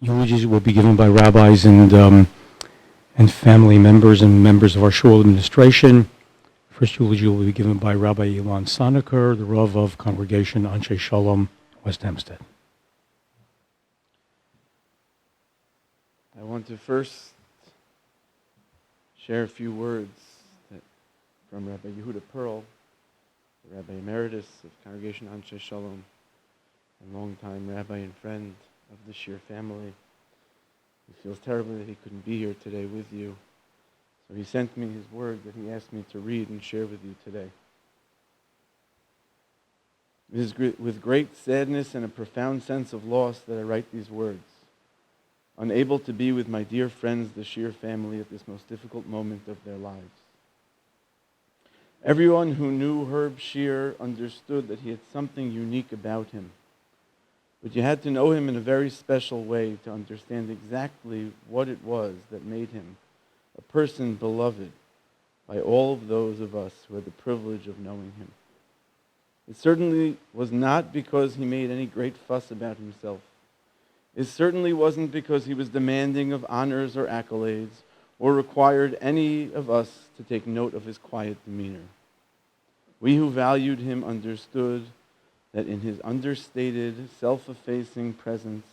Eulogies will be given by rabbis and family members and members of our shul administration. First eulogy will be given by Rabbi Ilan Soniker, the Rav of Congregation Anshe Shalom, West Hempstead. I want to first share a few words from Rabbi Yehuda Pearl, the Rabbi Emeritus of Congregation Anshe Shalom, and longtime rabbi and friend of the Scheer family. He feels terribly that he couldn't be here today with you, so he sent me his word that he asked me to read and share with you today. It is with great sadness and a profound sense of loss that I write these words, unable to be with my dear friends, the Scheer family, at this most difficult moment of their lives. Everyone who knew Herb Scheer understood that he had something unique about him. But you had to know him in a very special way to understand exactly what it was that made him a person beloved by all of those of us who had the privilege of knowing him. It certainly was not because he made any great fuss about himself. It certainly wasn't because he was demanding of honors or accolades or required any of us to take note of his quiet demeanor. We who valued him understood that in his understated, self-effacing presence,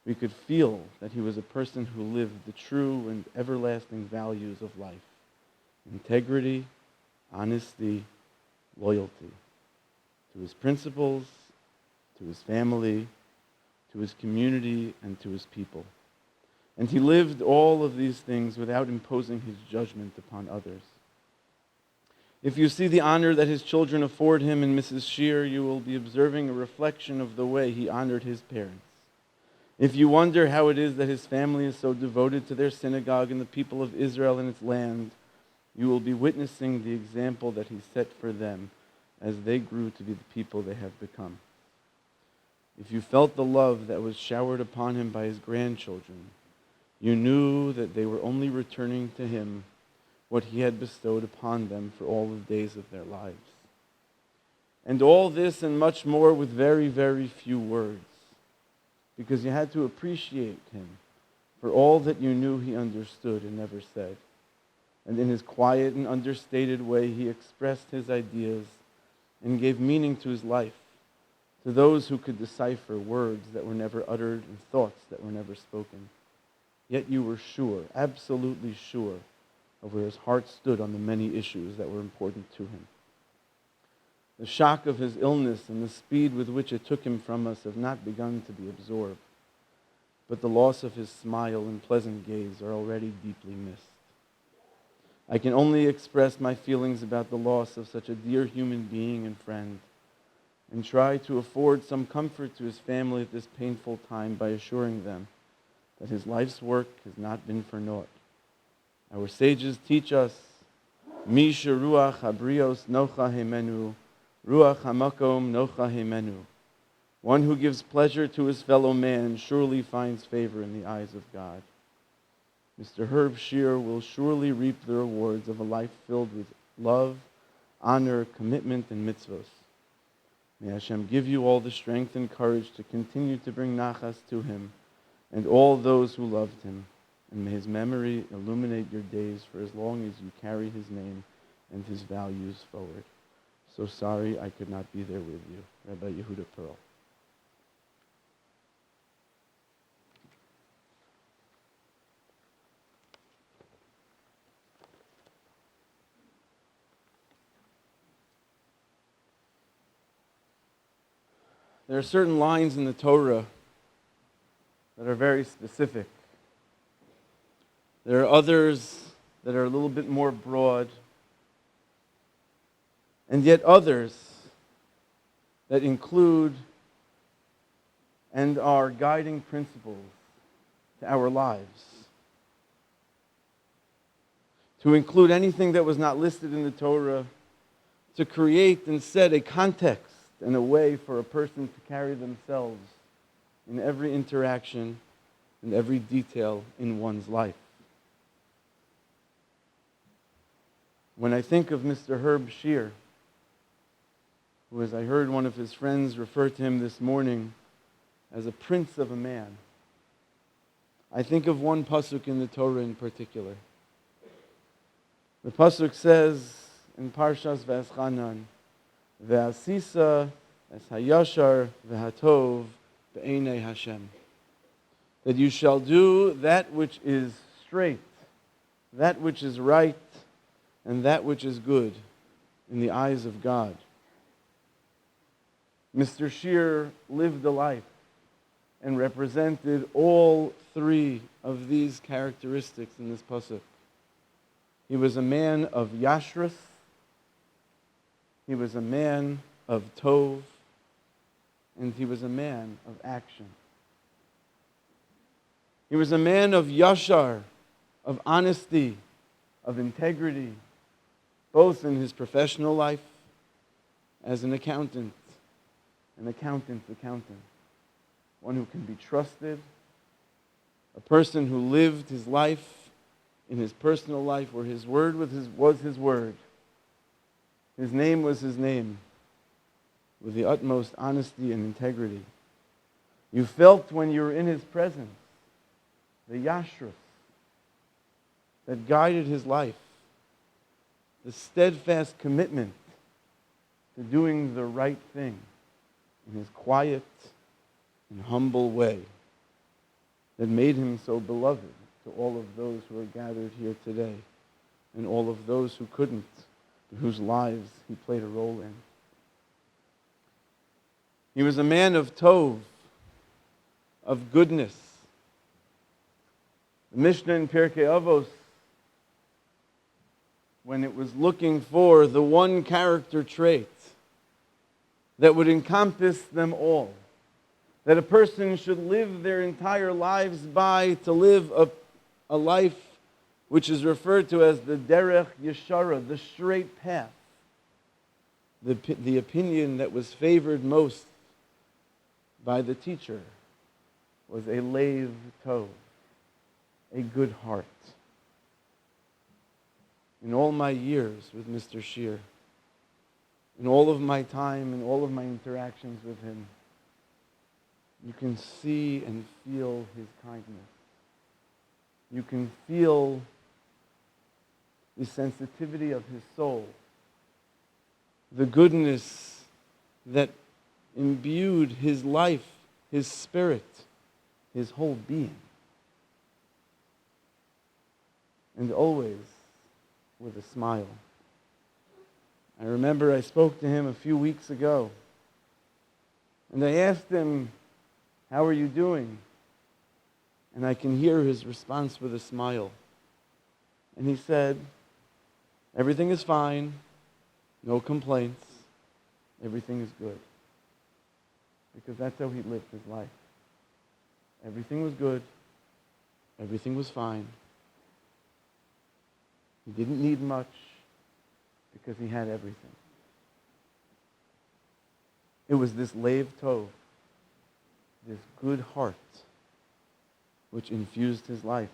we could feel that he was a person who lived the true and everlasting values of life: integrity, honesty, loyalty to his principles, to his family, to his community, and to his people. And he lived all of these things without imposing his judgment upon others. If you see the honor that his children afford him in Mrs. Scheer, you will be observing a reflection of the way he honored his parents. If you wonder how it is that his family is so devoted to their synagogue and the people of Israel and its land, you will be witnessing the example that he set for them as they grew to be the people they have become. If you felt the love that was showered upon him by his grandchildren, you knew that they were only returning to him what he had bestowed upon them for all the days of their lives. And all this and much more with very, very few words, because you had to appreciate him for all that you knew he understood and never said. And in his quiet and understated way, he expressed his ideas and gave meaning to his life, to those who could decipher words that were never uttered and thoughts that were never spoken. Yet you were sure, absolutely sure, of where his heart stood on the many issues that were important to him. The shock of his illness and the speed with which it took him from us have not begun to be absorbed, but the loss of his smile and pleasant gaze are already deeply missed. I can only express my feelings about the loss of such a dear human being and friend, and try to afford some comfort to his family at this painful time by assuring them that his life's work has not been for naught. Our sages teach us, Mi sheruach habrios nocha hemenu, ruach hamakom nocha hemenu. One who gives pleasure to his fellow man surely finds favor in the eyes of God. Mr. Herb Scheer will surely reap the rewards of a life filled with love, honor, commitment, and mitzvos. May Hashem give you all the strength and courage to continue to bring nachas to him and all those who loved him. And may his memory illuminate your days for as long as you carry his name and his values forward. So sorry I could not be there with you. Rabbi Yehuda Pearl. There are certain lines in the Torah that are very specific. There are others that are a little bit more broad, and yet others that include and are guiding principles to our lives. To include anything that was not listed in the Torah, to create and set a context and a way for a person to carry themselves in every interaction and every detail in one's life. When I think of Mr. Herb Scheer, who, as I heard one of his friends refer to him this morning as a prince of a man, I think of one pasuk in the Torah in particular. The pasuk says in Parshas V'eschanan, Ve'asisa es hayashar ve'hatov be'enei Hashem, that you shall do that which is straight, that which is right, and that which is good in the eyes of God. Mr. Scheer lived a life and represented all three of these characteristics in this pasuk. He was a man of yashrus, he was a man of tov, and he was a man of action. He was a man of yashar, of honesty, of integrity, both in his professional life as an accountant's accountant, one who can be trusted, a person who lived his life in his personal life where his word was his word, his name was his name, with the utmost honesty and integrity. You felt when you were in his presence the yashrus that guided his life, the steadfast commitment to doing the right thing in his quiet and humble way that made him so beloved to all of those who are gathered here today and all of those who couldn't, whose lives he played a role in. He was a man of tov, of goodness. The Mishnah in Pirkei Avos, when it was looking for the one character trait that would encompass them all, that a person should live their entire lives by, to live a life which is referred to as the derech yeshara, the straight path. The opinion that was favored most by the teacher was a lev tov, a good heart. In all my years with Mr. Scheer, in all of my time, in all of my interactions with him, you can see and feel his kindness. You can feel the sensitivity of his soul, the goodness that imbued his life, his spirit, his whole being. And always with a smile. I remember I spoke to him a few weeks ago, and I asked him, "How are you doing?" And I can hear his response with a smile. And he said, "Everything is fine, no complaints, everything is good." Because that's how he lived his life. Everything was good, everything was fine. He didn't need much because he had everything. It was this lev tov, this good heart, which infused his life,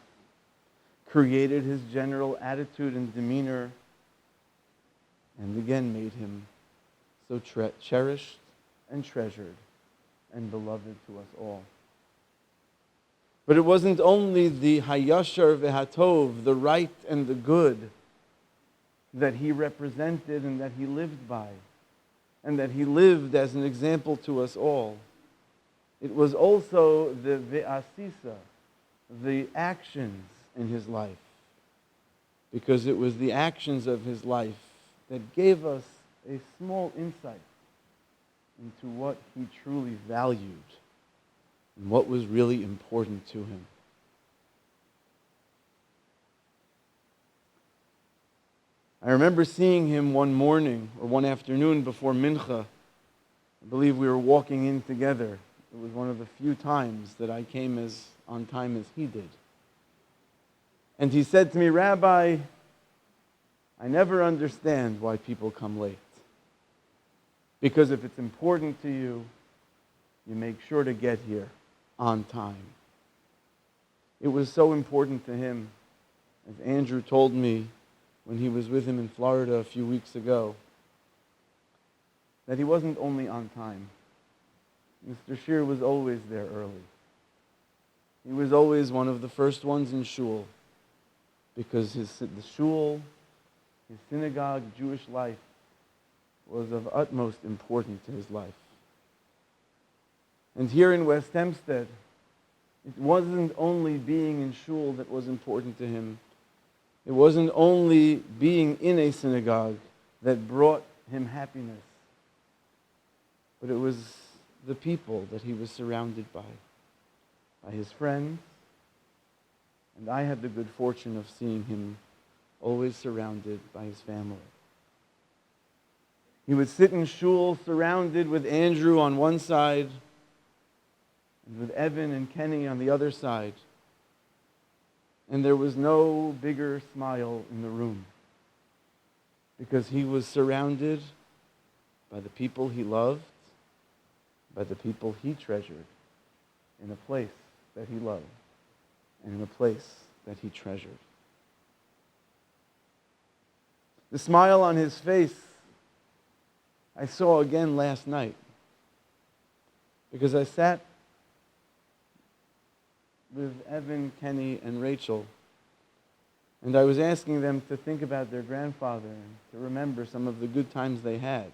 created his general attitude and demeanor, and again made him so cherished and treasured and beloved to us all. But it wasn't only the hayashar ve'hatov, the right and the good, that he represented and that he lived by, and that he lived as an example to us all. It was also the ve'asisa, the actions in his life, because it was the actions of his life that gave us a small insight into what he truly valued and what was really important to him. I remember seeing him one morning or one afternoon before Mincha. I believe we were walking in together. It was one of the few times that I came as on time as he did. And he said to me, "Rabbi, I never understand why people come late. Because if it's important to you, you make sure to get here on time." It was so important to him, as Andrew told me when he was with him in Florida a few weeks ago, that he wasn't only on time. Mr. Scheer was always there early. He was always one of the first ones in shul because the shul, his synagogue, Jewish life was of utmost importance to his life. And here in West Hempstead, it wasn't only being in shul that was important to him. It wasn't only being in a synagogue that brought him happiness, but it was the people that he was surrounded by his friends, and I had the good fortune of seeing him always surrounded by his family. He would sit in shul surrounded with Andrew on one side and with Evan and Kenny on the other side. And there was no bigger smile in the room because he was surrounded by the people he loved, by the people he treasured, in a place that he loved and in a place that he treasured. The smile on his face I saw again last night because I sat with Evan, Kenny, and Rachel, and I was asking them to think about their grandfather and to remember some of the good times they had.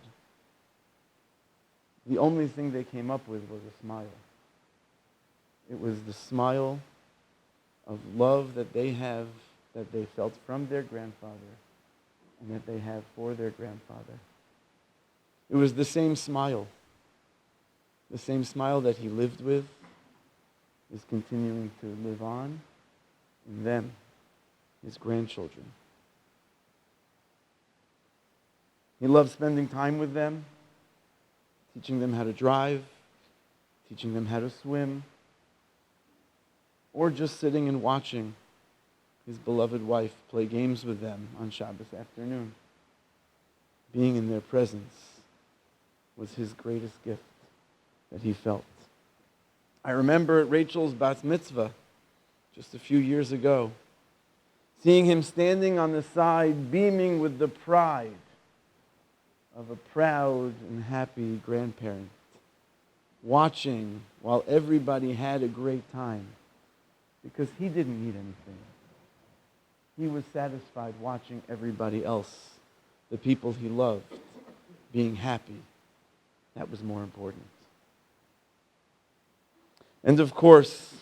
The only thing they came up with was a smile. It was the smile of love that they felt from their grandfather and that they have for their grandfather. It was the same smile that he lived with, is continuing to live on in them, his grandchildren. He loved spending time with them, teaching them how to drive, teaching them how to swim, or just sitting and watching his beloved wife play games with them on Shabbos afternoon. Being in their presence was his greatest gift that he felt. I remember at Rachel's bat mitzvah just a few years ago, seeing him standing on the side, beaming with the pride of a proud and happy grandparent, watching while everybody had a great time, because he didn't need anything. He was satisfied watching everybody else, the people he loved, being happy. That was more important. And of course,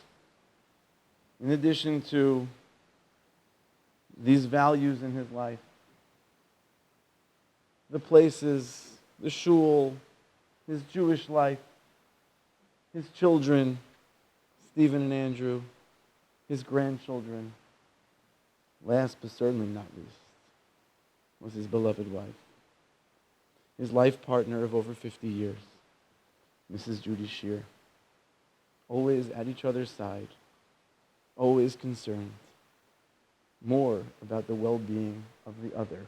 in addition to these values in his life, the places, the shul, his Jewish life, his children, Stephen and Andrew, his grandchildren, last but certainly not least, was his beloved wife, his life partner of over 50 years, Mrs. Judy Scheer, always at each other's side, always concerned more about the well-being of the other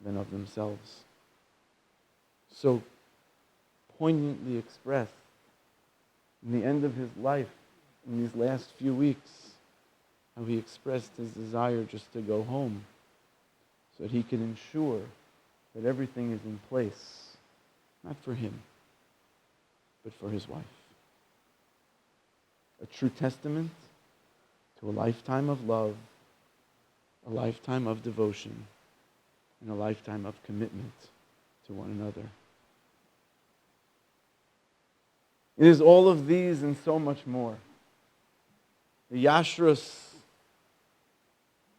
than of themselves. So poignantly expressed in the end of his life, in these last few weeks, how he expressed his desire just to go home so that he can ensure that everything is in place, not for him, but for his wife. A true testament to a lifetime of love, a lifetime of devotion, and a lifetime of commitment to one another. It is all of these and so much more. The yashrus,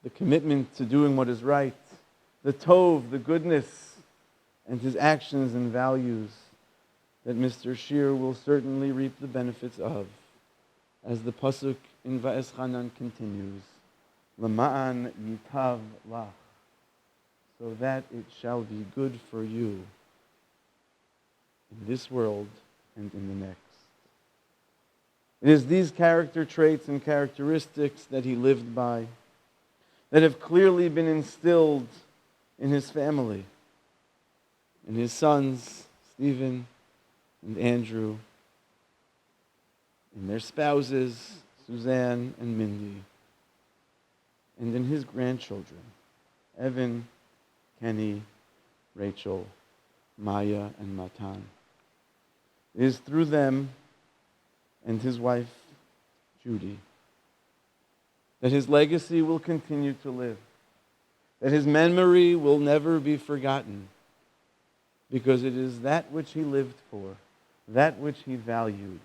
the commitment to doing what is right, the tov, the goodness, and his actions and values that Mr. Scheer will certainly reap the benefits of, as the pasuk in Va'eschanan continues, Lama'an yitav lach, so that it shall be good for you in this world and in the next. It is these character traits and characteristics that he lived by that have clearly been instilled in his family, in his sons, Stephen and Andrew, in their spouses, Suzanne and Mindy, and in his grandchildren, Evan, Kenny, Rachel, Maya, and Matan. It is through them and his wife, Judy, that his legacy will continue to live, that his memory will never be forgotten, because it is that which he lived for, that which he valued,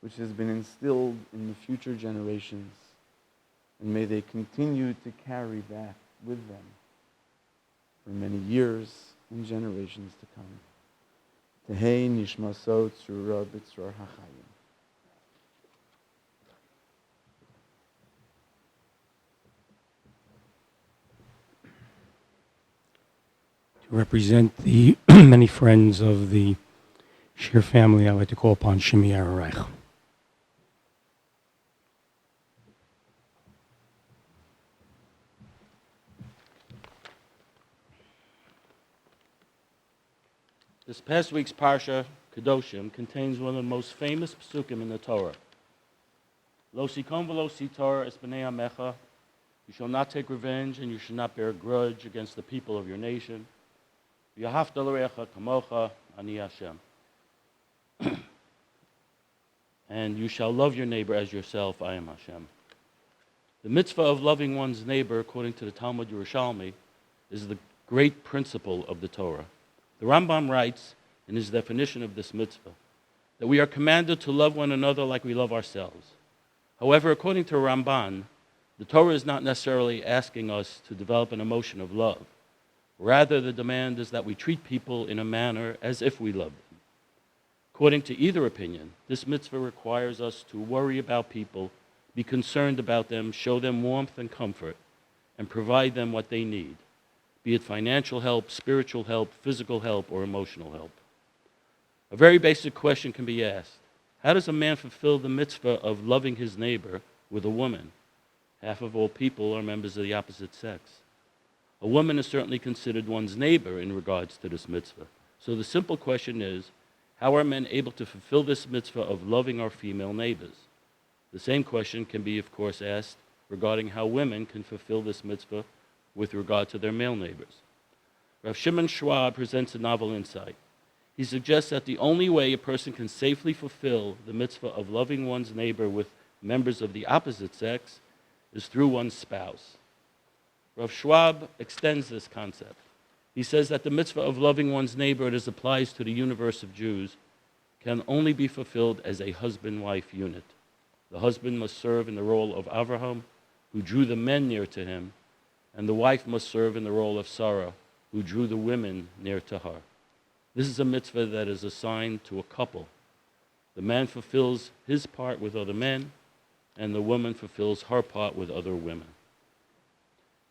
which has been instilled in the future generations. And may they continue to carry that with them for many years and generations to come. Tehei nishmaso tzrura b'tzror hachayim. To represent the many friends of the Scheer family, I'd like to call upon Shimi Arareich. This past week's Parsha, Kedoshim, contains one of the most famous psukim in the Torah. Lo sikom v'lo sitar es b'nei amecha. You shall not take revenge, and you shall not bear a grudge against the people of your nation. V'yahavta l'recha kamocha, ani Hashem. And you shall love your neighbor as yourself, I am Hashem. The mitzvah of loving one's neighbor, according to the Talmud Yerushalmi, is the great principle of the Torah. The Rambam writes in his definition of this mitzvah that we are commanded to love one another like we love ourselves. However, according to Ramban, the Torah is not necessarily asking us to develop an emotion of love. Rather, the demand is that we treat people in a manner as if we love them. According to either opinion, this mitzvah requires us to worry about people, be concerned about them, show them warmth and comfort, and provide them what they need, be it financial help, spiritual help, physical help, or emotional help. A very basic question can be asked. How does a man fulfill the mitzvah of loving his neighbor with a woman? Half of all people are members of the opposite sex. A woman is certainly considered one's neighbor in regards to this mitzvah. So the simple question is, how are men able to fulfill this mitzvah of loving our female neighbors? The same question can be, of course, asked regarding how women can fulfill this mitzvah with regard to their male neighbors. Rav Shimon Schwab presents a novel insight. He suggests that the only way a person can safely fulfill the mitzvah of loving one's neighbor with members of the opposite sex is through one's spouse. Rav Schwab extends this concept. He says that the mitzvah of loving one's neighbor, as applies to the universe of Jews, can only be fulfilled as a husband-wife unit. The husband must serve in the role of Avraham, who drew the men near to him, and the wife must serve in the role of Sarah, who drew the women near to her. This is a mitzvah that is assigned to a couple. The man fulfills his part with other men, and the woman fulfills her part with other women.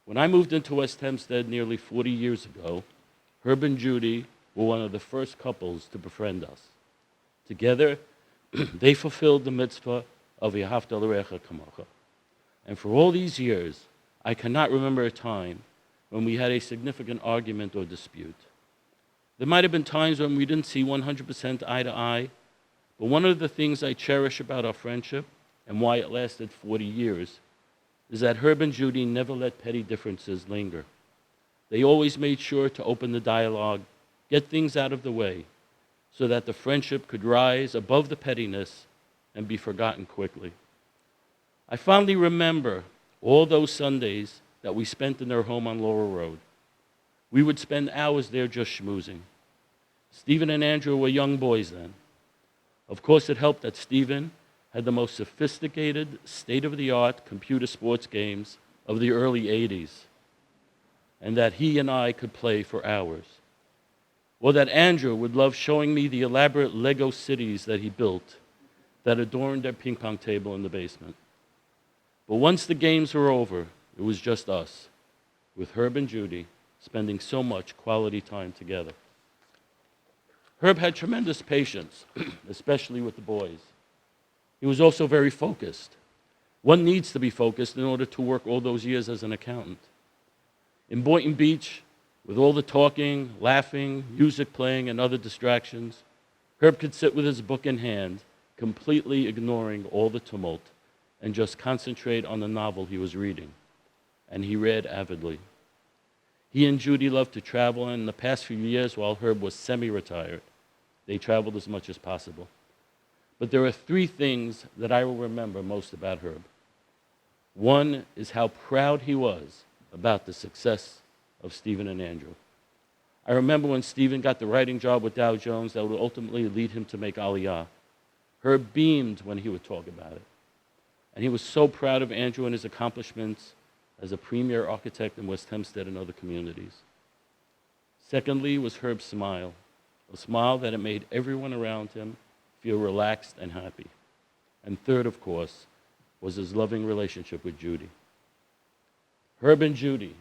When I moved into West Hempstead nearly 40 years ago, Herb and Judy were one of the first couples to befriend us. Together, they fulfilled the mitzvah of Yahavta l'recha kamocha. And for all these years, I cannot remember a time when we had a significant argument or dispute. There might have been times when we didn't see 100% eye to eye, but one of the things I cherish about our friendship and why it lasted 40 years is that Herb and Judy never let petty differences linger. They always made sure to open the dialogue, get things out of the way, so that the friendship could rise above the pettiness and be forgotten quickly. I fondly remember all those Sundays that we spent in their home on Laurel Road. We would spend hours there just schmoozing. Stephen and Andrew were young boys then. Of course, it helped that Stephen had the most sophisticated, state-of-the-art computer sports games of the early 80s, and that he and I could play for hours. Or that Andrew would love showing me the elaborate Lego cities that he built that adorned their ping pong table in the basement. But once the games were over, it was just us, with Herb and Judy, spending so much quality time together. Herb had tremendous patience, especially with the boys. He was also very focused. One needs to be focused in order to work all those years as an accountant. In Boynton Beach, with all the talking, laughing, music playing, and other distractions, Herb could sit with his book in hand, completely ignoring all the tumult, and just concentrate on the novel he was reading. And he read avidly. He and Judy loved to travel, and in the past few years, while Herb was semi-retired, they traveled as much as possible. But there are three things that I will remember most about Herb. One is how proud he was about the success of Stephen and Andrew. I remember when Stephen got the writing job with Dow Jones that would ultimately lead him to make Aliyah. Herb beamed when he would talk about it. And he was so proud of Andrew and his accomplishments as a premier architect in West Hempstead and other communities. Secondly was Herb's smile, a smile that it made everyone around him feel relaxed and happy. And third, of course, was his loving relationship with Judy. Herb and Judy,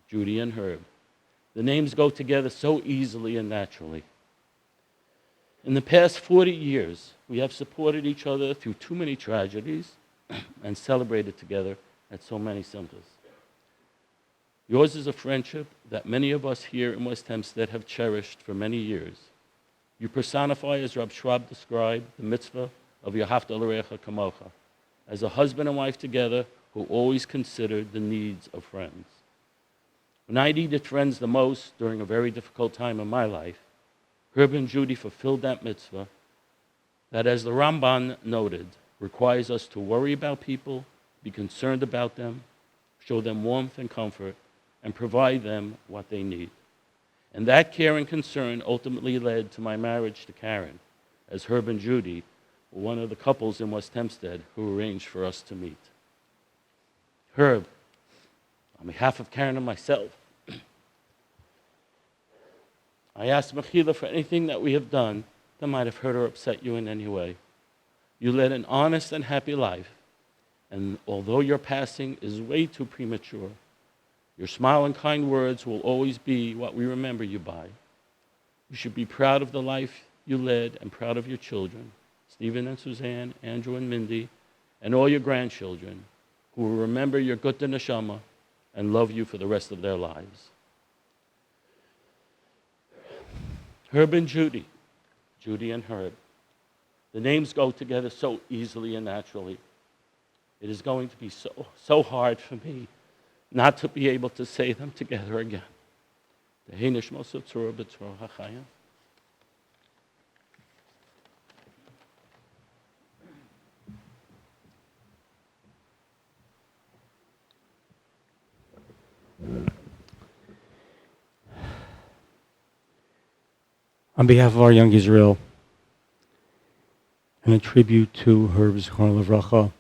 Judy and Herb. The names go together so easily and naturally. In the past 40 years, we have supported each other through too many tragedies and celebrated together at so many centers. Yours is a friendship that many of us here in West Hempstead have cherished for many years. You personify, as Rab Schwab described, the mitzvah of Yahavta l'reacha kamocha, as a husband and wife together who always considered the needs of friends. When I needed friends the most during a very difficult time in my life, Herb and Judy fulfilled that mitzvah that, as the Ramban noted, requires us to worry about people, be concerned about them, show them warmth and comfort, and provide them what they need. And that care and concern ultimately led to my marriage to Karen, as Herb and Judy were one of the couples in West Hempstead who arranged for us to meet. Herb, on behalf of Karen and myself, I ask Mechila for anything that we have done that might have hurt or upset you in any way. You led an honest and happy life, and although your passing is way too premature, your smile and kind words will always be what we remember you by. You should be proud of the life you led and proud of your children, Stephen and Suzanne, Andrew and Mindy, and all your grandchildren, who will remember your Gutta Neshama and love you for the rest of their lives. Herb and Judy, Judy and Herb. The names go together so easily and naturally. It is going to be so hard for me not to be able to say them together again. On behalf of our young Israel, and a tribute to Herb Zichrono Livracha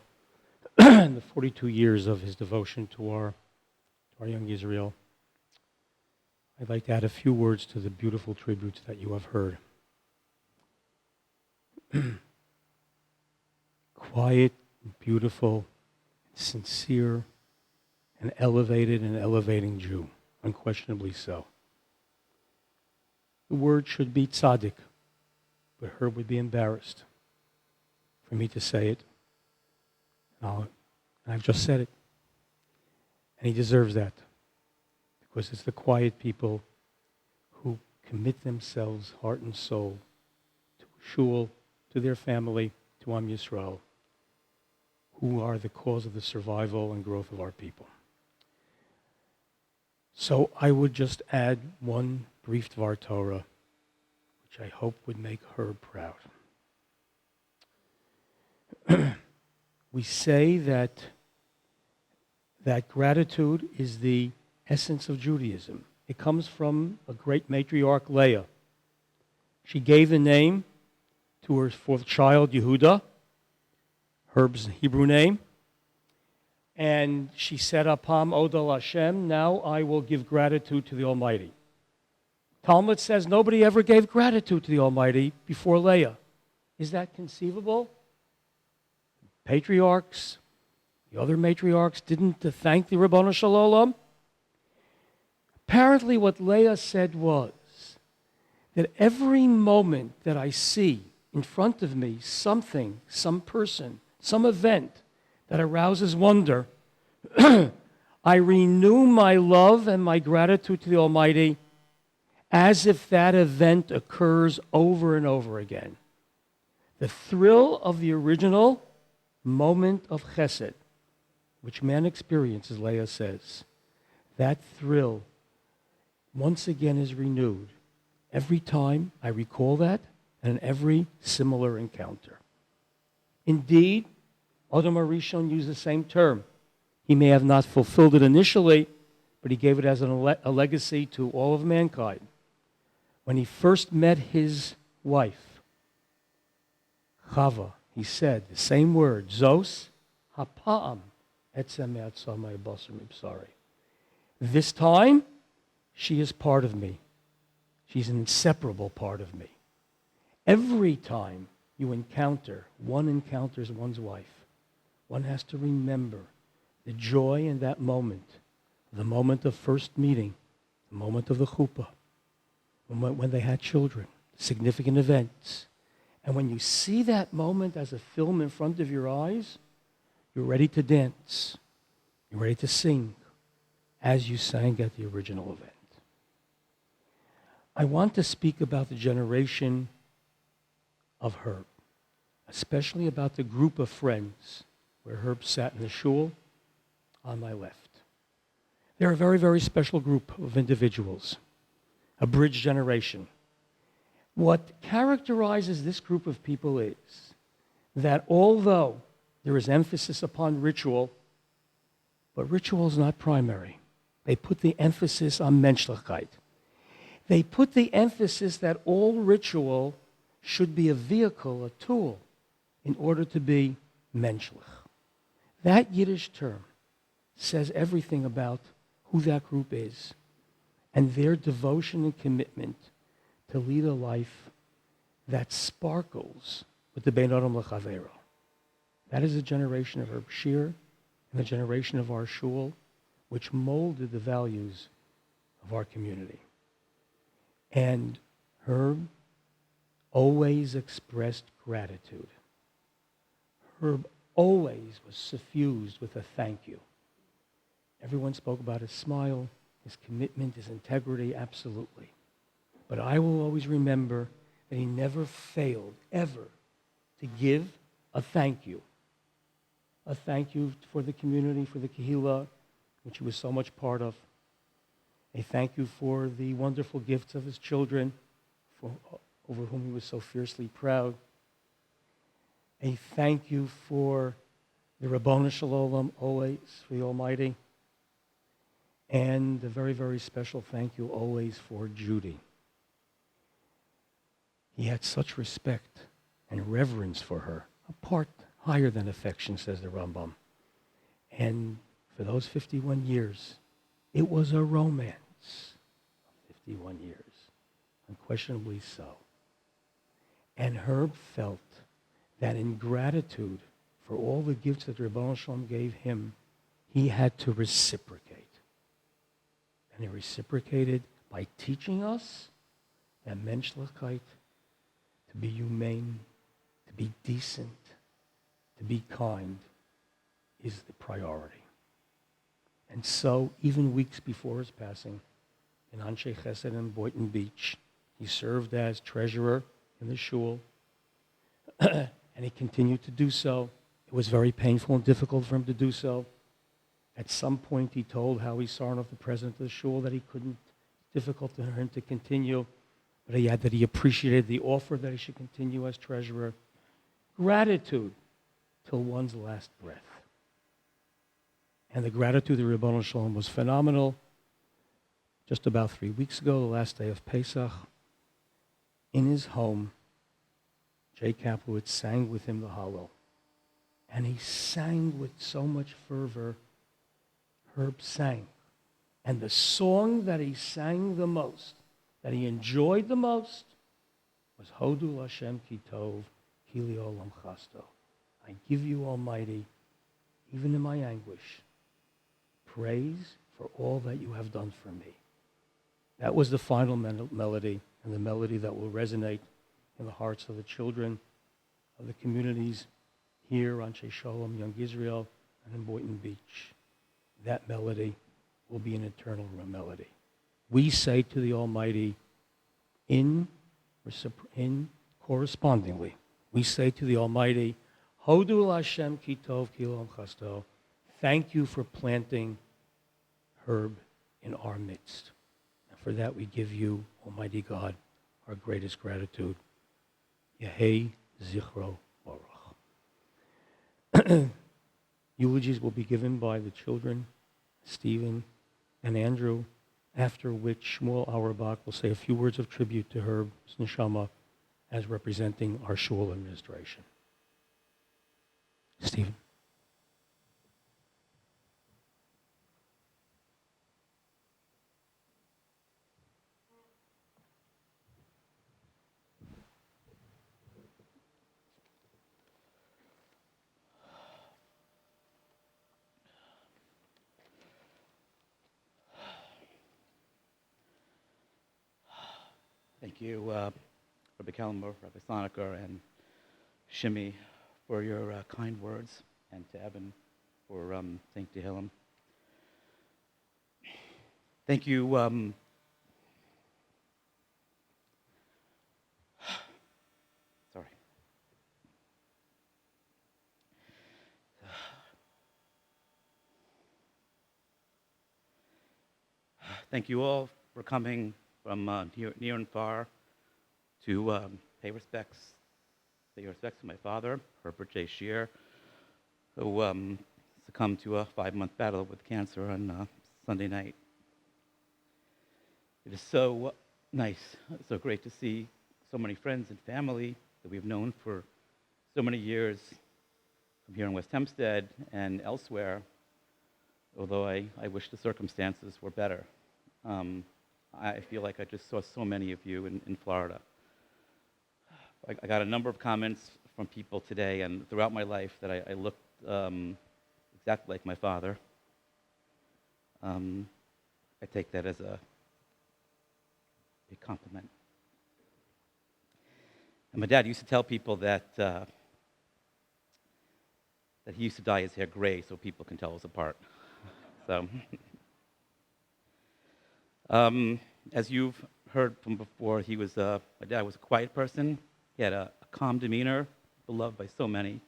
and the 42 years of his devotion to our young Israel, I'd like to add a few words to the beautiful tributes that you have heard. Quiet, beautiful, sincere, and elevated and elevating Jew, unquestionably so. The word should be tzaddik, but Herb would be embarrassed for me to say it. And I've just said it. And he deserves that, because it's the quiet people who commit themselves, heart and soul, to shul, to their family, to Am Yisrael, who are the cause of the survival and growth of our people. So I would just add one brief Dvar Torah, which I hope would make Herb proud. We say that gratitude is the essence of Judaism. It comes from a great matriarch, Leah. She gave the name to her fourth child, Yehuda, Herb's Hebrew name, and she said, Apam Odal Hashem, now I will give gratitude to the Almighty. Talmud says nobody ever gave gratitude to the Almighty before Leah. Is that conceivable? Patriarchs, the other matriarchs didn't thank the Ribono Shel Olam? Apparently what Leah said was that every moment that I see in front of me something, some person, some event that arouses wonder, I renew my love and my gratitude to the Almighty as if that event occurs over and over again. The thrill of the original moment of chesed, which man experiences, Leah says, that thrill once again is renewed every time I recall that and in every similar encounter. Indeed, Adam HaRishon used the same term. He may have not fulfilled it initially, but he gave it as a legacy to all of mankind. When he first met his wife, Chava, he said the same word, Zos hapa'am etzem me'atzomai basar mibsari. This time, she is part of me. She's an inseparable part of me. Every time one encounters one's wife, one has to remember the joy in that moment, the moment of first meeting, the moment of the chuppah, when they had children, significant events. And when you see that moment as a film in front of your eyes, you're ready to dance. You're ready to sing as you sang at the original event. I want to speak about the generation of Herb, especially about the group of friends where Herb sat in the shul on my left. They're a very, very special group of individuals, a bridge generation. What characterizes this group of people is that although there is emphasis upon ritual, but ritual is not primary. They put the emphasis on menschlichkeit. They put the emphasis that all ritual should be a vehicle, a tool, in order to be menschlich. That Yiddish term says everything about who that group is and their devotion and commitment to lead a life that sparkles with the Bein Adam L'Chavero. That is a generation of Herb Scheer and the generation of our shul, which molded the values of our community. And Herb always expressed gratitude. Herb always was suffused with a thank you. Everyone spoke about his smile, his commitment, his integrity, absolutely. But I will always remember that he never failed, ever, to give a thank you. A thank you for the community, for the Kehillah, which he was so much part of. A thank you for the wonderful gifts of his children, over whom he was so fiercely proud. A thank you for the Rabboni Shalom, always, for the Almighty. And a very, very special thank you always for Judy. He had such respect and reverence for her, a part higher than affection, says the Rambam. And for those 51 years, it was a romance of 51 years, unquestionably so. And Herb felt that in gratitude for all the gifts that Rabboni Shalom gave him, he had to reciprocate. And he reciprocated by teaching us that menschlichkeit, to be humane, to be decent, to be kind, is the priority. And so, even weeks before his passing, in Anshe Chesed in Boynton Beach, he served as treasurer in the shul, and he continued to do so. It was very painful and difficult for him to do so. At some point, he told Howie Sarnoff, the president of the shul, that he couldn't, difficult for him to continue, but he appreciated the offer that he should continue as treasurer. Gratitude till one's last breath. And the gratitude of Rabboni Shalom was phenomenal. Just about 3 weeks ago, the last day of Pesach, in his home, Jay Kaplowitz sang with him the Hallel. And he sang with so much fervor. Herb sang. And the song that he sang the most, that he enjoyed the most, was Hodu Hashem Ki Tov, Ki Li Olam Chasto. I give you, Almighty, even in my anguish, praise for all that you have done for me. That was the final melody, and the melody that will resonate in the hearts of the children of the communities here on Shei Shalom, Young Israel, and in Boynton Beach. That melody will be an eternal melody. We say to the Almighty, correspondingly, we say to the Almighty, Hodu Hashem Ki Tov Ki Olam Chasto. Thank you for planting Herb in our midst. And for that we give you, Almighty God, our greatest gratitude. Yehei Zichro Baruch. Eulogies will be given by the children, Stephen and Andrew, after which Shmuel Auerbach will say a few words of tribute to Herb's neshama as representing our shul administration. Stephen. Thank you, Rabbi Kellenberg, Rabbi Soniker, and Shimmy for your kind words, and to Evan for saying Tehillim. Thank you. Sorry. Thank you all for coming from near and far to pay respects to my father, Herb Scheer, who succumbed to a 5-month battle with cancer on Sunday night. It is so nice, so great to see so many friends and family that we've known for so many years from here in West Hempstead and elsewhere, although I wish the circumstances were better. I feel like I just saw so many of you in Florida. I got a number of comments from people today and throughout my life that I looked exactly like my father. I take that as a big compliment. And my dad used to tell people that he used to dye his hair gray so people can tell us apart. So, as you've heard from before, my dad was a quiet person. He had a calm demeanor, beloved by so many.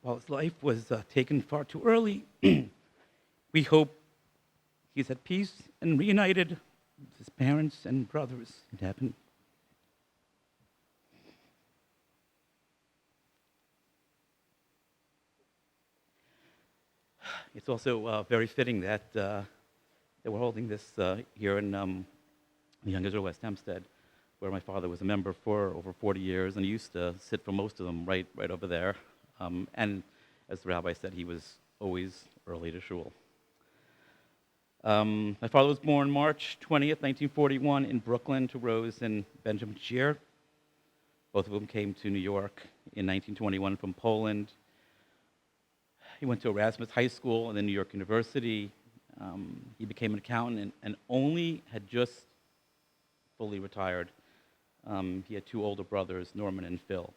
While his life was taken far too early, we hope he's at peace and reunited with his parents and brothers in heaven. It's also very fitting that we're holding this here in the Young Israel West Hempstead, where my father was a member for over 40 years, and he used to sit for most of them right over there. And as the rabbi said, he was always early to shul. My father was born March 20th, 1941 in Brooklyn to Rose and Benjamin Scheer. Both of them came to New York in 1921 from Poland. He went to Erasmus High School and then New York University. He became an accountant and only had just fully retired. He had 2 older brothers, Norman and Phil.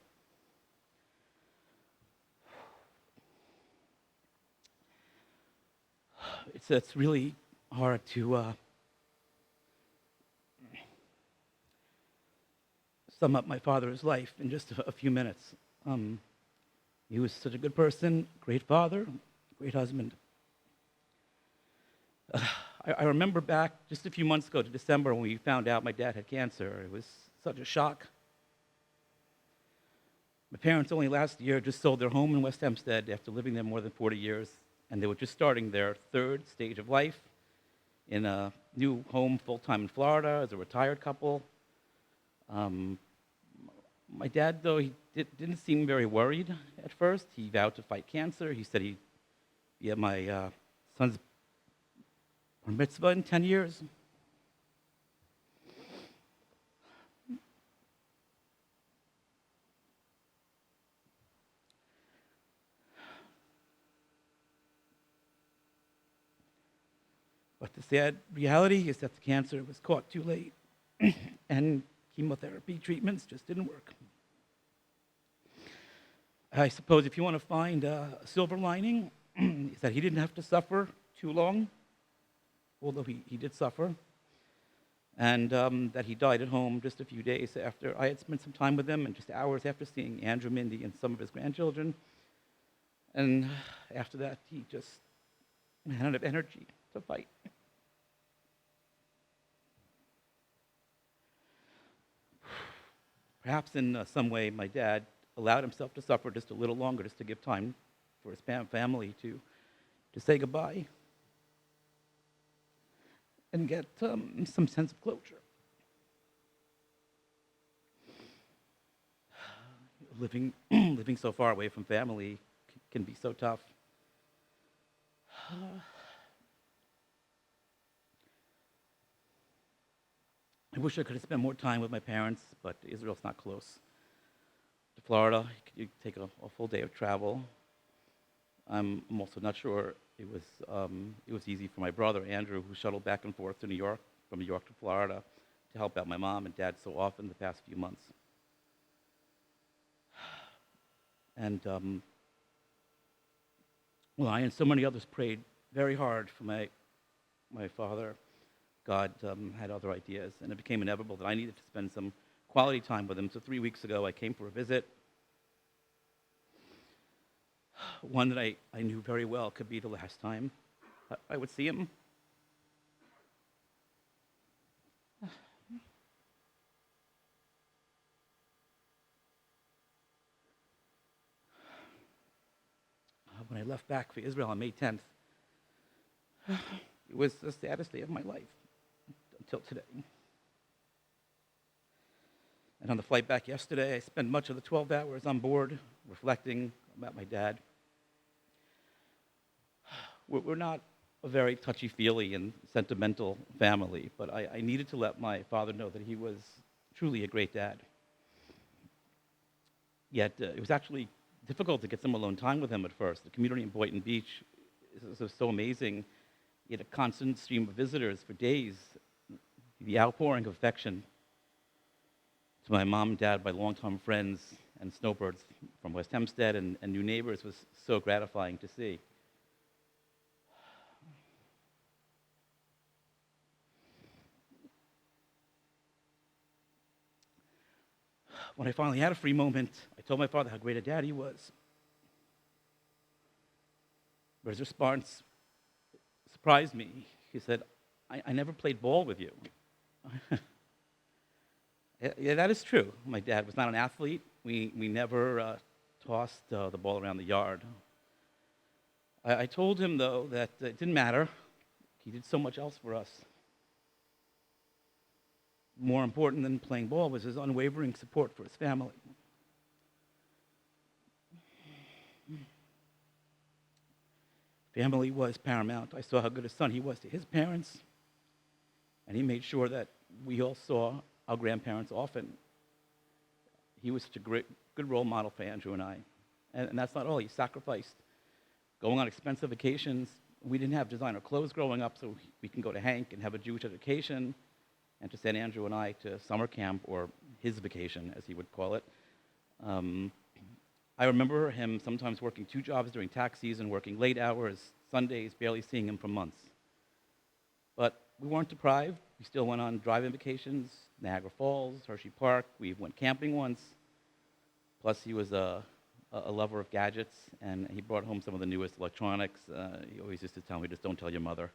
It's really hard to sum up my father's life in just a few minutes. He was such a good person, great father, great husband. I remember back just a few months ago to December when we found out my dad had cancer. It was such a shock. My parents only last year just sold their home in West Hempstead after living there more than 40 years, and they were just starting their 3rd stage of life in a new home full-time in Florida as a retired couple. My dad, though, he didn't seem very worried at first. He vowed to fight cancer. He said he'd be at my son's bar mitzvah in 10 years. But the sad reality is that the cancer was caught too late, and chemotherapy treatments just didn't work. I suppose if you want to find a silver lining, is that he didn't have to suffer too long, although he did suffer, and that he died at home just a few days after I had spent some time with him, and just hours after seeing Andrew, Mindy, and some of his grandchildren. And after that, he just ran out of energy to fight. Perhaps in some way my dad allowed himself to suffer just a little longer, just to give time for his family to say goodbye and get some sense of closure. Living, living so far away from family can be so tough. I wish I could have spent more time with my parents, but Israel's not close to Florida. You take a full day of travel. I'm also not sure it was easy for my brother Andrew, who shuttled back and forth to New York, from New York to Florida, to help out my mom and dad so often the past few months. And well, I and so many others prayed very hard for my father. God had other ideas, and it became inevitable that I needed to spend some quality time with him. So 3 weeks ago, I came for a visit, one that I knew very well could be the last time I would see him. When I left back for Israel on May 10th, it was the saddest day of my life until today. And on the flight back yesterday, I spent much of the 12 hours on board reflecting about my dad. We're not a very touchy-feely and sentimental family, but I needed to let my father know that he was truly a great dad. Yet it was actually difficult to get some alone time with him at first. The community in Boynton Beach is so amazing. You had a constant stream of visitors for days. The outpouring of affection to my mom and dad by longtime friends and snowbirds from West Hempstead and new neighbors was so gratifying to see. When I finally had a free moment, I told my father how great a dad he was. But his response surprised me. He said, I never played ball with you. Yeah, that is true. My dad was not an athlete. We never tossed the ball around the yard. I told him, though, that it didn't matter. He did so much else for us. More important than playing ball was his unwavering support for his family. Family was paramount. I saw how good a son he was to his parents, and he made sure that we all saw our grandparents often. He was such a good role model for Andrew and I. And that's not all. He sacrificed going on expensive vacations. We didn't have designer clothes growing up, so we can go to Hank and have a Jewish education, and to send Andrew and I to summer camp, or his vacation, as he would call it. I remember him sometimes working 2 jobs during tax season, working late hours, Sundays, barely seeing him for months. But we weren't deprived. We still went on driving vacations, Niagara Falls, Hershey Park. We went camping once. Plus, he was a lover of gadgets, and he brought home some of the newest electronics. He always used to tell me, just don't tell your mother.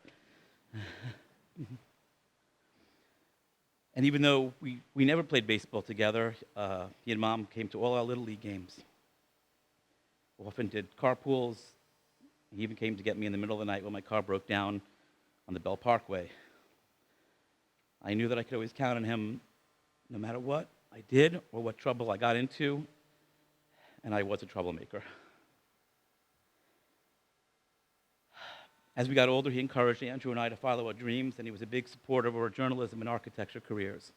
And even though we never played baseball together, he and Mom came to all our Little League games. We often did carpools. He even came to get me in the middle of the night when my car broke down on the Bell Parkway. I knew that I could always count on him no matter what I did or what trouble I got into, and I was a troublemaker. As we got older, he encouraged Andrew and I to follow our dreams, and he was a big supporter of our journalism and architecture careers.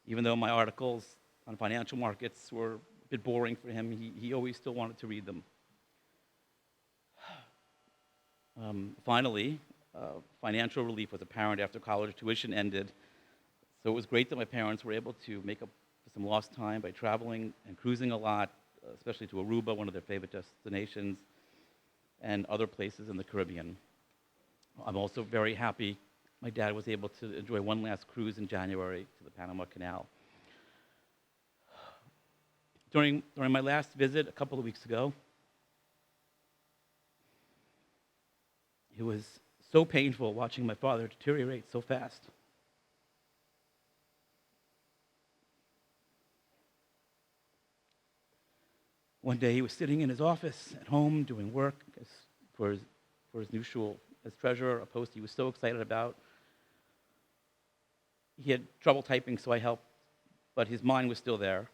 Even though my articles on financial markets were a bit boring for him, he always still wanted to read them. Finally, financial relief was apparent after college tuition ended, so it was great that my parents were able to make up for some lost time by traveling and cruising a lot, especially to Aruba, one of their favorite destinations, and other places in the Caribbean. I'm also very happy my dad was able to enjoy one last cruise in January to the Panama Canal. During my last visit a couple of weeks ago, it was so painful watching my father deteriorate so fast. One day he was sitting in his office at home doing work for his new shul as treasurer, a post he was so excited about. He had trouble typing, so I helped, but his mind was still there.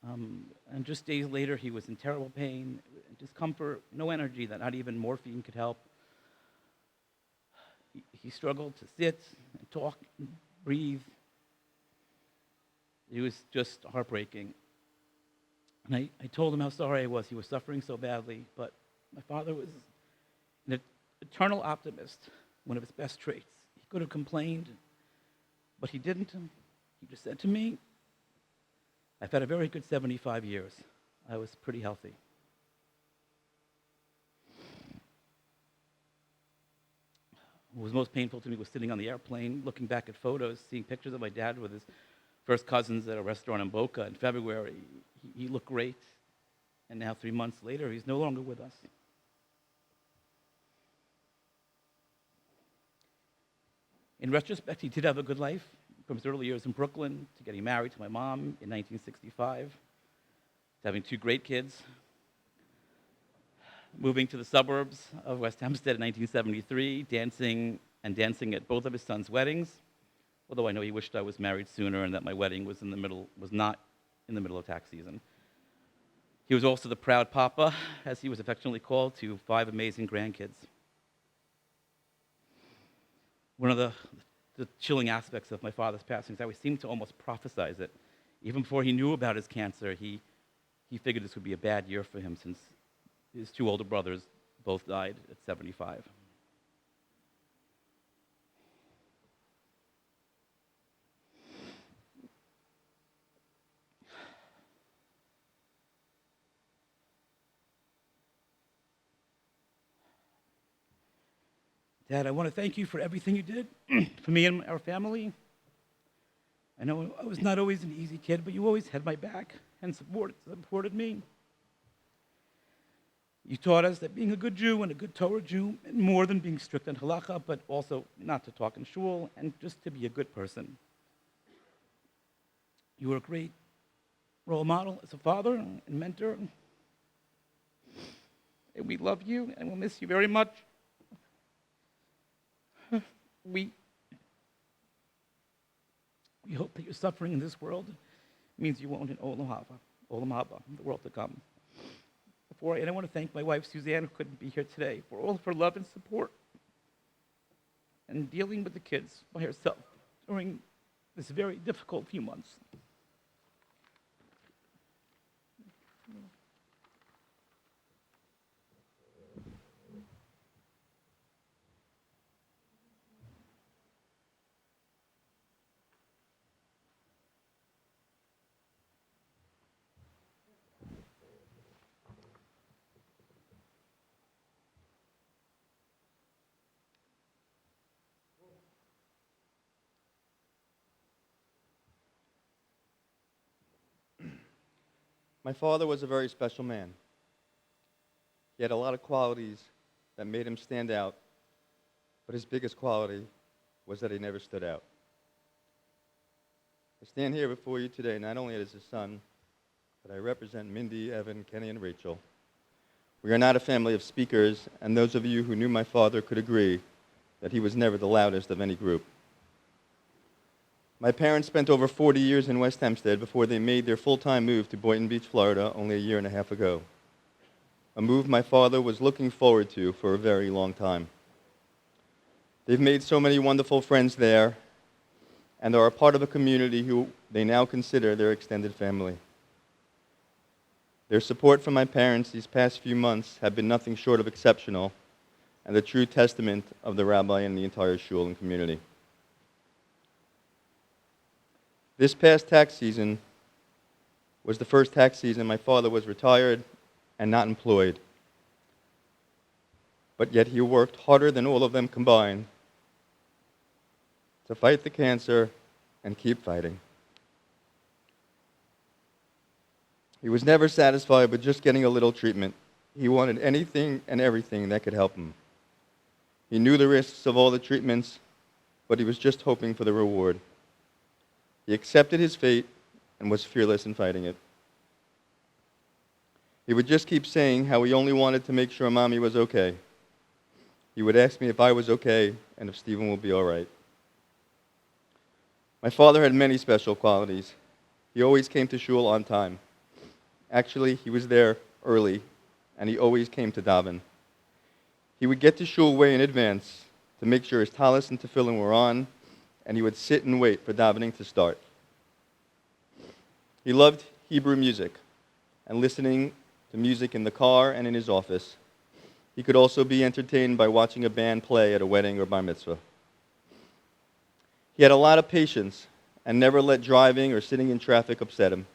And just days later, he was in terrible pain, discomfort, no energy that not even morphine could help. He struggled to sit and talk and breathe. It was just heartbreaking. And I told him how sorry I was. He was suffering so badly, but my father was an eternal optimist, one of his best traits. He could have complained, but he didn't. He just said to me, I've had a very good 75 years. I was pretty healthy. What was most painful to me was sitting on the airplane, looking back at photos, seeing pictures of my dad with his first cousins at a restaurant in Boca in February. He looked great, and now 3 months later, he's no longer with us. In retrospect, he did have a good life, from his early years in Brooklyn to getting married to my mom in 1965, to having 2 great kids, moving to the suburbs of West Hempstead in 1973, dancing at both of his sons' weddings, although I know he wished I was married sooner and that my wedding was not in the middle of tax season. He was also the proud papa, as he was affectionately called, to 5 amazing grandkids. One of the chilling aspects of my father's passing is that we seemed to almost prophesize it. Even before he knew about his cancer, he figured this would be a bad year for him since his 2 older brothers both died at 75. Dad, I want to thank you for everything you did for me and our family. I know I was not always an easy kid, but you always had my back and supported me. You taught us that being a good Jew and a good Torah Jew meant more than being strict on halakha, but also not to talk in shul and just to be a good person. You were a great role model as a father and mentor. And we love you and we'll miss you very much. We hope that your suffering in this world means you won't in Olam Haba, the world to come. And I want to thank my wife, Suzanne, who couldn't be here today, for all of her love and support and dealing with the kids by herself during this very difficult few months. My father was a very special man. He had a lot of qualities that made him stand out, but his biggest quality was that he never stood out. I stand here before you today not only as his son, but I represent Mindy, Evan, Kenny, and Rachel. We are not a family of speakers, and those of you who knew my father could agree that he was never the loudest of any group. My parents spent over 40 years in West Hempstead before they made their full-time move to Boynton Beach, Florida, only a year and a half ago. A move my father was looking forward to for a very long time. They've made so many wonderful friends there, and are a part of a community who they now consider their extended family. Their support from my parents these past few months have been nothing short of exceptional, and a true testament of the rabbi and the entire shul and community. This past tax season was the first tax season my father was retired and not employed. But yet he worked harder than all of them combined to fight the cancer and keep fighting. He was never satisfied with just getting a little treatment. He wanted anything and everything that could help him. He knew the risks of all the treatments, but he was just hoping for the reward. He accepted his fate and was fearless in fighting it. He would just keep saying how he only wanted to make sure Mommy was okay. He would ask me if I was okay and if Stephen would be all right. My father had many special qualities. He always came to shul on time. Actually, he was there early, and he always came to daven. He would get to shul way in advance to make sure his talis and tefillin were on, and he would sit and wait for davening to start. He loved Hebrew music and listening to music in the car and in his office. He could also be entertained by watching a band play at a wedding or bar mitzvah. He had a lot of patience and never let driving or sitting in traffic upset him.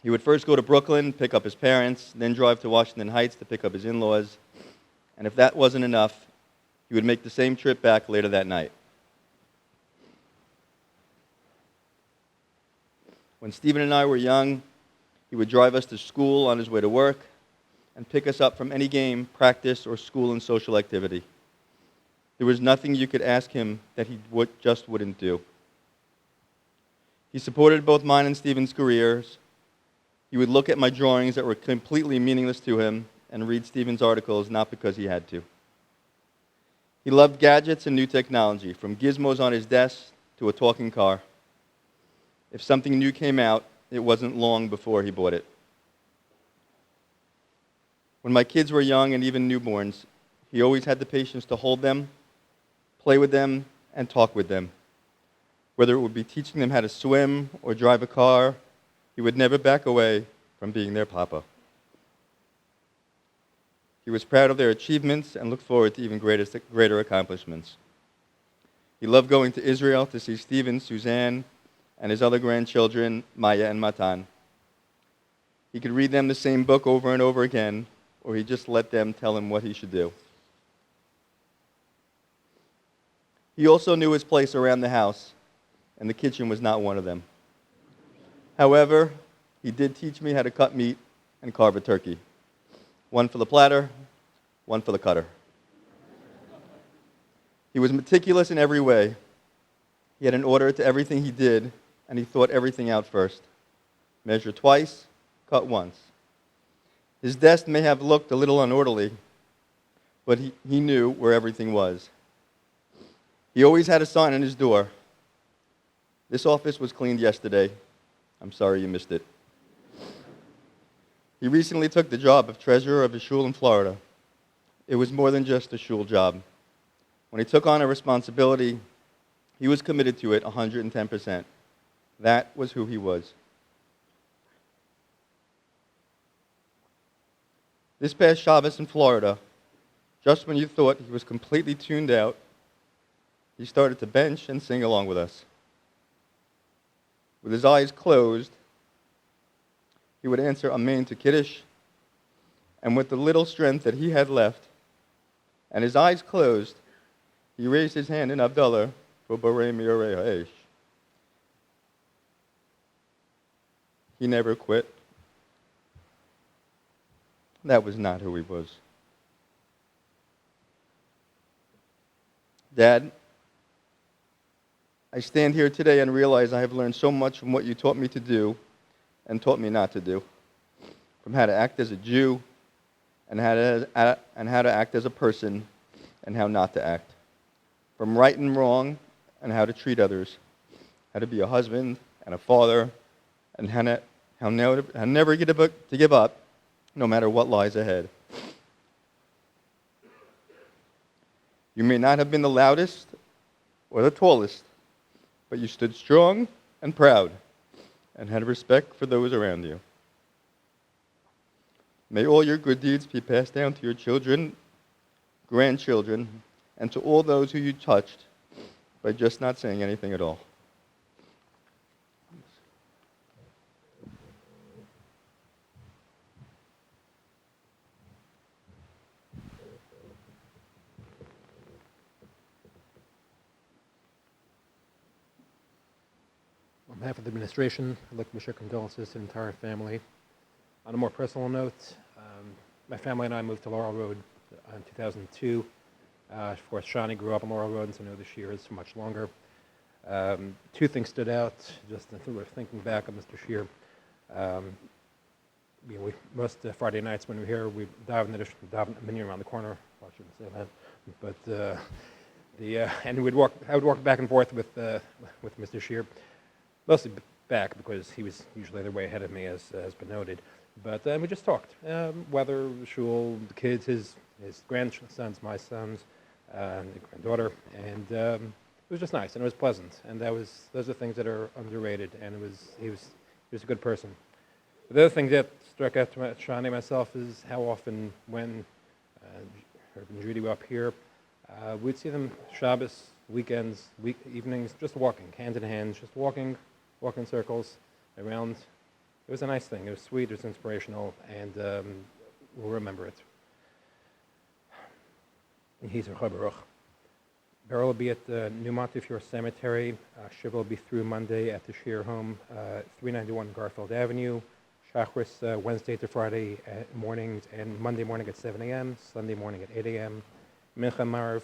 He would first go to Brooklyn, pick up his parents, then drive to Washington Heights to pick up his in-laws. And if that wasn't enough, he would make the same trip back later that night. When Stephen and I were young, he would drive us to school on his way to work and pick us up from any game, practice, or school and social activity. There was nothing you could ask him that he just wouldn't do. He supported both mine and Stephen's careers. He would look at my drawings that were completely meaningless to him and read Stephen's articles not because he had to. He loved gadgets and new technology, from gizmos on his desk to a talking car. If something new came out, it wasn't long before he bought it. When my kids were young and even newborns, he always had the patience to hold them, play with them, and talk with them. Whether it would be teaching them how to swim or drive a car, he would never back away from being their papa. He was proud of their achievements and looked forward to even greater accomplishments. He loved going to Israel to see Stephen, Suzanne, and his other grandchildren, Maya and Matan. He could read them the same book over and over again, or he just let them tell him what he should do. He also knew his place around the house, and the kitchen was not one of them. However, he did teach me how to cut meat and carve a turkey. One for the platter, one for the cutter. He was meticulous in every way. He had an order to everything he did, and he thought everything out first. Measure twice, cut once. His desk may have looked a little unorderly, but he knew where everything was. He always had a sign on his door. This office was cleaned yesterday. I'm sorry you missed it. He recently took the job of treasurer of a shul in Florida. It was more than just a shul job. When he took on a responsibility, he was committed to it 110%. That was who he was. This past Shabbos in Florida, just when you thought he was completely tuned out, he started to bench and sing along with us. With his eyes closed, he would answer Amen to Kiddush, and with the little strength that he had left, and his eyes closed, he raised his hand in Havdalah for Borei Miorei Ha'esh. He never quit. That was not who he was. Dad, I stand here today and realize I have learned so much from what you taught me to do and taught me not to do. From how to act as a Jew and how to act as a person and how not to act. From right and wrong and how to treat others. How to be a husband and a father and how never to give up no matter what lies ahead. You may not have been the loudest or the tallest, but you stood strong and proud and had respect for those around you. May all your good deeds be passed down to your children, grandchildren, and to all those who you touched by just not saying anything at all. On behalf of the administration, I'd like to wish our condolences to the entire family. On a more personal note, my family and I moved to Laurel Road in 2002. Of course, Shani grew up on Laurel Road, and so I know the Scheer is much longer. Two things stood out, just in sort of thinking back on Mr. Scheer. most Friday nights when we're here, we dive in the menu around the corner. Well, I shouldn't say that, but and I would walk back and forth with Mr. Scheer, mostly back because he was usually the way ahead of me, as has been noted. But we just talked weather, shul, the kids, his grandsons, my sons, and granddaughter, and it was just nice and it was pleasant. And those are things that are underrated. And he was a good person. The other thing that struck out to Shani and myself is how often when Herb and Judy were up here, we'd see them Shabbos, weekends, evenings, just walking, hand in hand, just walking in circles around. It was a nice thing. It was sweet, it was inspirational, and we'll remember it. He's a Chabaruch. Beryl will be at the New Montefiore Cemetery. Shiva will be through Monday at the Scheer home, 391 Garfield Avenue. Shachris Wednesday to Friday mornings, and Monday morning at 7 a.m., Sunday morning at 8 a.m. Mincha Marv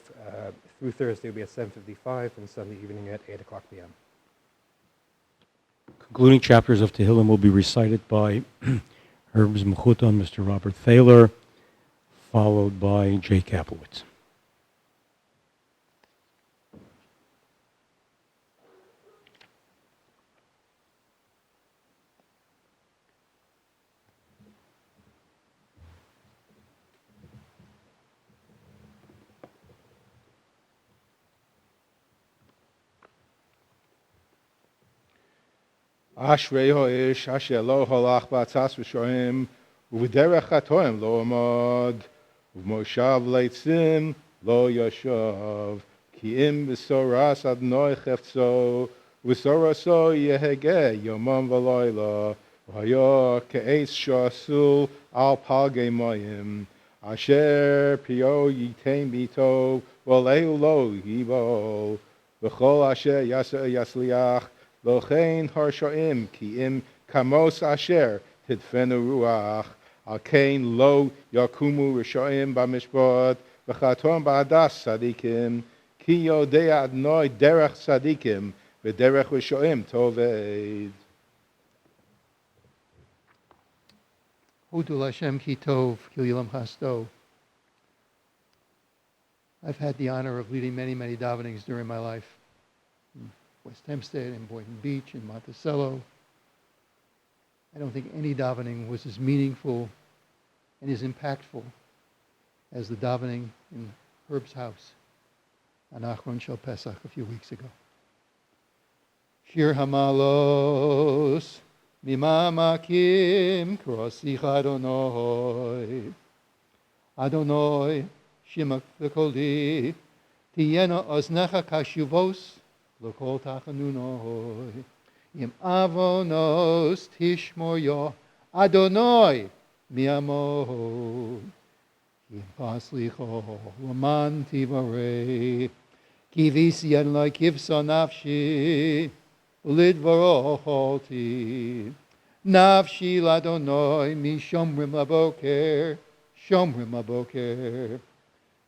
through Thursday will be at 7:55, and Sunday evening at 8 o'clock p.m. Concluding chapters of Tehillim will be recited by Herb's Mechuton, Mr. Robert Thaler, followed by Jay Kaplowitz. Ashrei ha'esh asher lo halach b'atzas v'shoim u'v'derech hatoim lo amad u'moshav leitzim lo yashav ki im b'soras adnoi cheftzo v'soraso yehege yomam v'layla v'haya ke'etz shasul al palgei mayim asher pio yitain bito v'lehu lo yibol v'chol asher yasliach Lochein harshaim ki im kamos asher tidfenu ruach al kein lo yakumu rishaim b'mishpat v'chaton ba'adas sadikim ki yodei adnoi derech sadikim v'derech rishaim toved. Hodul Hashem ki tov ki'ilam chasto. I've had the honor of leading many, many davenings during my life. West Hempstead, in Boynton Beach, in Monticello. I don't think any davening was as meaningful and as impactful as the davening in Herb's house on Achron Shel Pesach a few weeks ago. Shir Hamalos Mimamakim Krosich Adonai Adonai Shimak V'Koli Tiyena Oznecha Kashuvos Lokol tachanunoi, im avonos tishmoyo, Adonai miamod, im paslicho laman tivarei, ki visyan like kivsa nafshi, ulidvaro cholti, nafshi ladonoi mi shomrim laboker,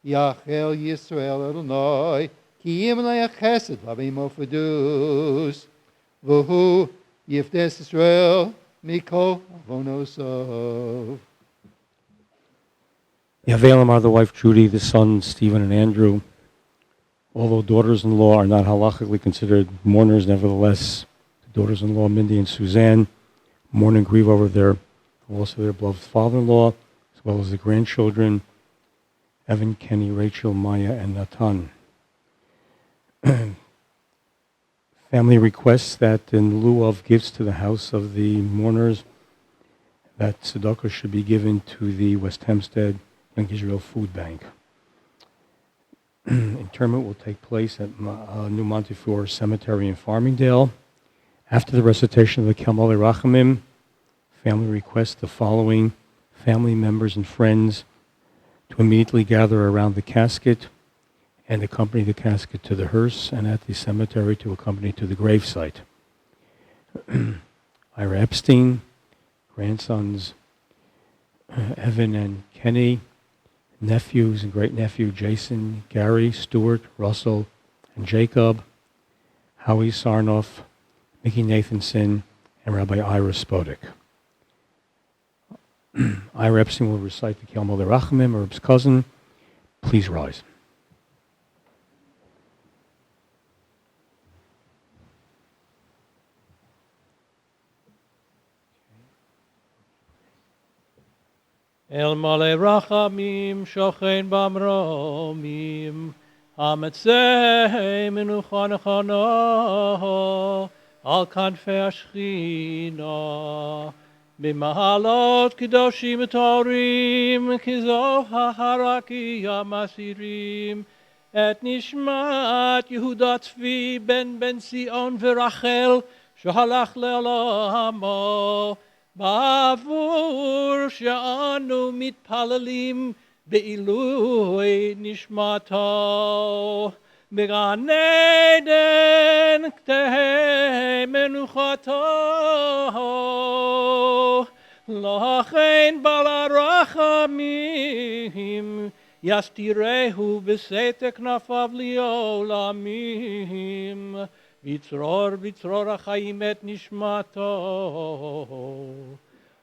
Yachel Yisrael Adonai, Ki im le'ach chesed v'avimo fedus, v'hu yiftes Yisrael mikol avonosov. The Avelim are the wife Judy, the sons Stephen and Andrew. Although daughters-in-law are not halachically considered mourners, nevertheless, the daughters-in-law Mindy and Suzanne mourn and grieve over their loss of their beloved father-in-law, as well as the grandchildren Evan, Kenny, Rachel, Maya, and Natan. Family requests that in lieu of gifts to the house of the mourners, that tzedakah should be given to the West Hempstead Young Israel Food Bank. Interment will take place at New Montefiore Cemetery in Farmingdale. After the recitation of the Kelmalei Rachamim, family requests the following family members and friends to immediately gather around the casket and accompany the casket to the hearse, and at the cemetery to accompany to the gravesite. Ira Epstein, grandsons Evan and Kenny, nephews and great-nephew Jason, Gary, Stuart, Russell, and Jacob, Howie Sarnoff, Mickey Nathanson, and Rabbi Ira Spodek. Ira Epstein will recite the Kelmo Lerachimim, Herb's cousin. Please rise. El male rachamim shochen bamromim Hametzei menucha nechana al kanfei ashchina B'mahalot kedoshim torim kizohar masirim Et nishmat Yehuda Tzvi ben Sion v'Rachel Shahalach le'olamo בעבור שאנו מתפללים בעילוי נשמתו בגן עדן תהא מנוחתו לכן בעל הרחמים יסתירהו בסתר כנפיו לעולמים בצרור החיים את נשמתו.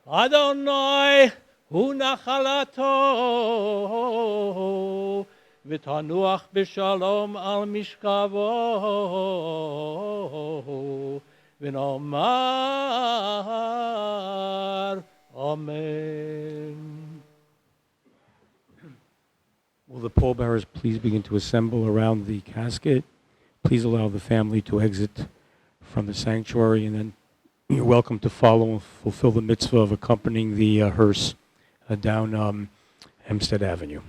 אדוני הוא נחלתו, ותנוח בשלום על משכבו, ונאמר אמן. Will the pallbearers please begin to assemble around the casket? Please allow the family to exit from the sanctuary, and then you're welcome to follow and fulfill the mitzvah of accompanying the hearse down Hempstead Avenue.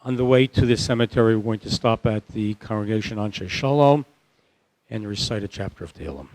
On the way to the cemetery, we're going to stop at the congregation Anshe Shalom and recite a chapter of Tehillim.